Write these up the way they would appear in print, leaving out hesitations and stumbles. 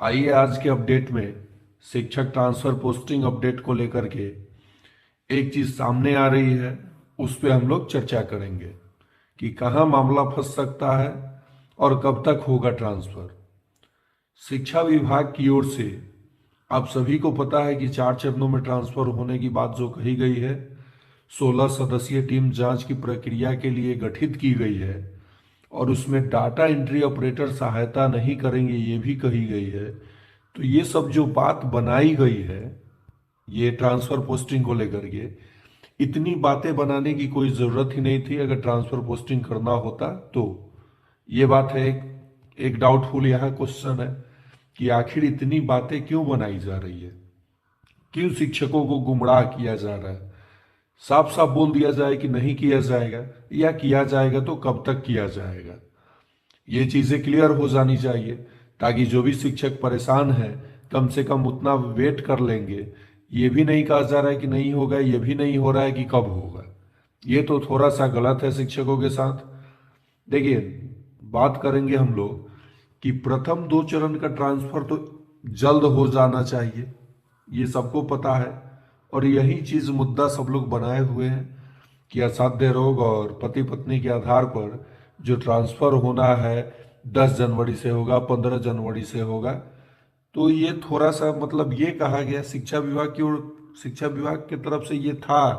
आइए आज के अपडेट में शिक्षक ट्रांसफर पोस्टिंग अपडेट को लेकर के एक चीज सामने आ रही है। उस पे हम लोग चर्चा करेंगे कि कहाँ मामला फंस सकता है और कब तक होगा ट्रांसफर। शिक्षा विभाग की ओर से आप सभी को पता है कि 4 चरणों में ट्रांसफर होने की बात जो कही गई है। 16 सदस्यीय टीम जांच की प्रक्रिया के लिए गठित की गई है और उसमें डाटा एंट्री ऑपरेटर सहायता नहीं करेंगे ये भी कही गई है। तो ये सब जो बात बनाई गई है ये ट्रांसफर पोस्टिंग को लेकर के, इतनी बातें बनाने की कोई जरूरत ही नहीं थी अगर ट्रांसफर पोस्टिंग करना होता तो। ये बात है। एक डाउटफुल यहाँ क्वेश्चन है कि आखिर इतनी बातें क्यों बनाई जा रही है, क्यों शिक्षकों को गुमराह किया जा रहा है। साफ साफ बोल दिया जाए कि नहीं किया जाएगा, या किया जाएगा तो कब तक किया जाएगा। ये चीजें क्लियर हो जानी चाहिए ताकि जो भी शिक्षक परेशान है कम से कम उतना वेट कर लेंगे। ये भी नहीं कहा जा रहा है कि नहीं होगा, ये भी नहीं हो रहा है कि कब होगा। ये तो थोड़ा सा गलत है शिक्षकों के साथ। देखिए, बात करेंगे हम लोग कि प्रथम 2 चरण का ट्रांसफर तो जल्द हो जाना चाहिए, ये सबको पता है। और यही चीज मुद्दा सब लोग बनाए हुए हैं कि असाध्य रोग और पति पत्नी के आधार पर जो ट्रांसफर होना है 10 जनवरी से होगा, 15 जनवरी से होगा। तो ये थोड़ा सा मतलब ये कहा गया शिक्षा विभाग की ओर, शिक्षा विभाग की तरफ से ये था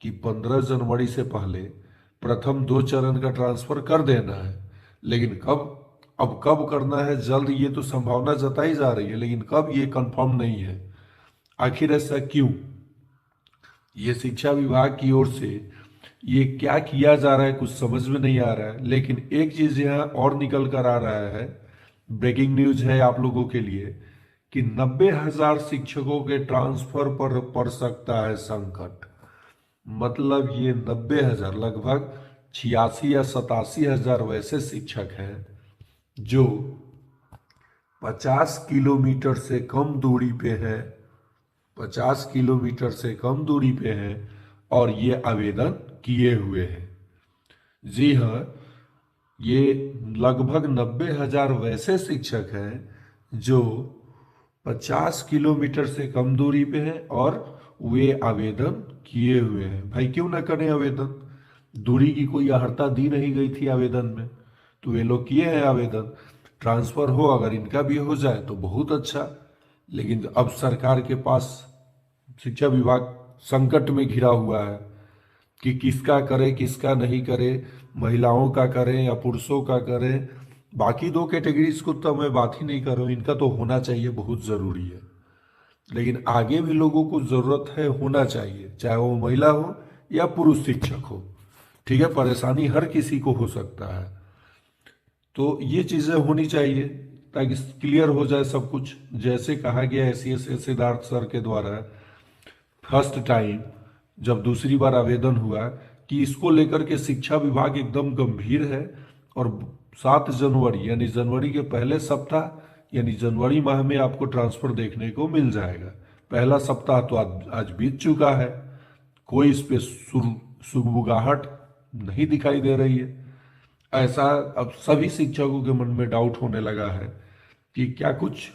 कि 15 जनवरी से पहले प्रथम 2 चरण का ट्रांसफर कर देना है। लेकिन कब, अब कब करना है जल्द, ये तो संभावना जताई जा रही है, लेकिन कब ये कंफर्म नहीं है। आखिर ऐसा क्यों? ये शिक्षा विभाग की ओर से ये क्या किया जा रहा है कुछ समझ में नहीं आ रहा है। लेकिन एक चीज यहाँ और निकल कर आ रहा है, ब्रेकिंग न्यूज है आप लोगों के लिए, कि 90,000 शिक्षकों के ट्रांसफर पर पड़ सकता है संकट। मतलब ये 90,000, लगभग 86 या 87 हजार वैसे शिक्षक हैं जो 50 किलोमीटर से कम दूरी पे हैं, 50 किलोमीटर से कम दूरी पे हैं और ये आवेदन किए हुए हैं। जी हाँ, ये लगभग 90,000 वैसे शिक्षक हैं जो 50 किलोमीटर से कम दूरी पे हैं और वे आवेदन किए हुए हैं। भाई क्यों ना करें आवेदन? दूरी की कोई अहर्ता दी नहीं गई थी आवेदन में, तो वे लोग किए हैं आवेदन। ट्रांसफर हो अगर इनका भी हो जाए तो बहुत अच्छा। लेकिन अब सरकार के पास, शिक्षा विभाग संकट में घिरा हुआ है कि किसका करे किसका नहीं करे, महिलाओं का करें या पुरुषों का करें। बाकी 2 कैटेगरीज को तो मैं बात ही नहीं कर रहा हूँ, इनका तो होना चाहिए, बहुत ज़रूरी है। लेकिन आगे भी लोगों को ज़रूरत है, होना चाहिए, चाहे वो महिला हो या पुरुष शिक्षक हो। ठीक है, परेशानी हर किसी को हो सकता है। तो ये चीज़ें होनी चाहिए ताकि क्लियर हो जाए सब कुछ। जैसे कहा गया एसीएस सिद्धार्थ सर के द्वारा फर्स्ट टाइम, जब दूसरी बार आवेदन हुआ, कि इसको लेकर के शिक्षा विभाग एकदम गंभीर है। और 7 जनवरी यानी जनवरी के पहले सप्ताह यानी जनवरी माह में आपको ट्रांसफर देखने को मिल जाएगा। पहला सप्ताह तो आज बीत चुका है, कोई इस पे सुगबुगाहट नहीं दिखाई दे रही है। ऐसा अब सभी शिक्षकों के मन में डाउट होने लगा है कि क्या कुछ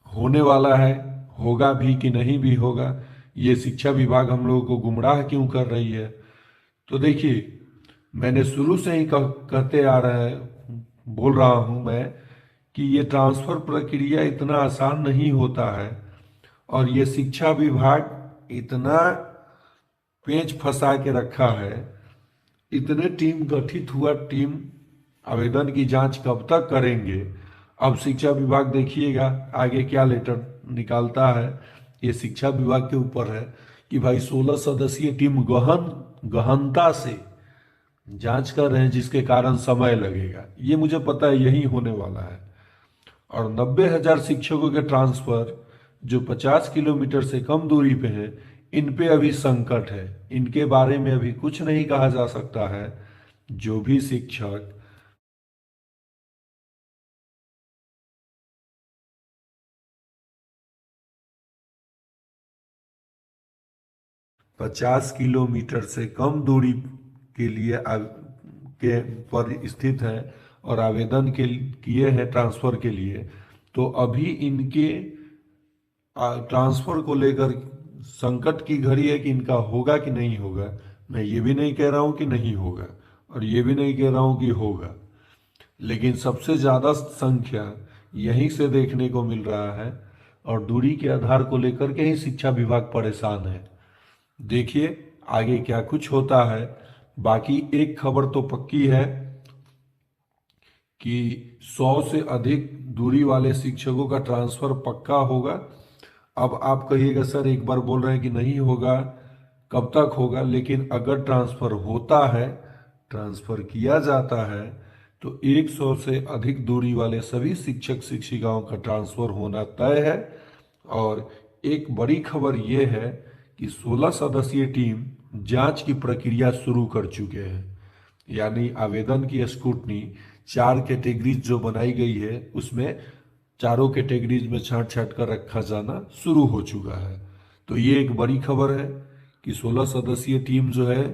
होने वाला है, होगा भी कि नहीं भी होगा। ये शिक्षा विभाग हम लोगों को गुमराह क्यों कर रही है? तो देखिए, मैंने शुरू से ही कहते आ रहा है, बोल रहा हूं मैं कि ये ट्रांसफर प्रक्रिया इतना आसान नहीं होता है। और ये शिक्षा विभाग इतना पेच फंसा के रखा है, इतने टीम गठित हुआ, टीम आवेदन की जांच कब तक करेंगे। अब शिक्षा विभाग देखिएगा आगे क्या लेटर निकालता है। ये शिक्षा विभाग के ऊपर है कि भाई 16 सदस्यीय टीम गहनता से जांच कर रहे हैं, जिसके कारण समय लगेगा। ये मुझे पता है यही होने वाला है। और 90,000 शिक्षकों के ट्रांसफर जो 50 किलोमीटर से कम दूरी पे हैं, इन पे अभी संकट है। इनके बारे में अभी कुछ नहीं कहा जा सकता है। जो भी शिक्षक 50 किलोमीटर से कम दूरी के लिए के पर स्थित है और आवेदन के किए हैं ट्रांसफर के लिए, तो अभी इनके ट्रांसफर को लेकर संकट की घड़ी है कि इनका होगा कि नहीं होगा। मैं ये भी नहीं कह रहा हूं कि नहीं होगा और ये भी नहीं कह रहा हूं कि होगा, लेकिन सबसे ज्यादा संख्या यहीं से देखने को मिल रहा है और दूरी के आधार को लेकर के ही शिक्षा विभाग परेशान है। देखिए आगे क्या कुछ होता है। बाकी एक खबर तो पक्की है कि 100 से अधिक दूरी वाले शिक्षकों का ट्रांसफर पक्का होगा। अब आप कहिएगा सर एक बार बोल रहे हैं कि नहीं होगा, कब तक होगा? लेकिन अगर ट्रांसफर होता है, ट्रांसफर किया जाता है, तो 100 से अधिक दूरी वाले सभी शिक्षक शिक्षिकाओं का ट्रांसफर होना तय है। और एक बड़ी खबर यह है कि 16 सदस्यीय टीम जांच की प्रक्रिया शुरू कर चुके हैं। यानी आवेदन की स्क्रूटनी 4 कैटेगरीज जो बनाई गई है उसमें चारों कैटेगरीज में छांट छांट कर रखा जाना शुरू हो चुका है। तो ये एक बड़ी खबर है कि 16 सदस्यीय टीम जो है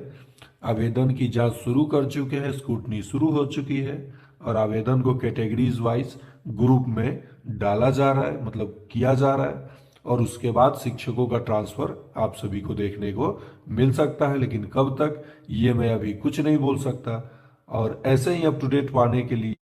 आवेदन की जांच शुरू कर चुके हैं, स्क्रूटनी शुरू हो चुकी है और आवेदन को कैटेगरीज वाइज ग्रुप में डाला जा रहा है, मतलब किया जा रहा है। और उसके बाद शिक्षकों का ट्रांसफर आप सभी को देखने को मिल सकता है, लेकिन कब तक ये मैं अभी कुछ नहीं बोल सकता। और ऐसे ही अप टू डेट पाने के लिए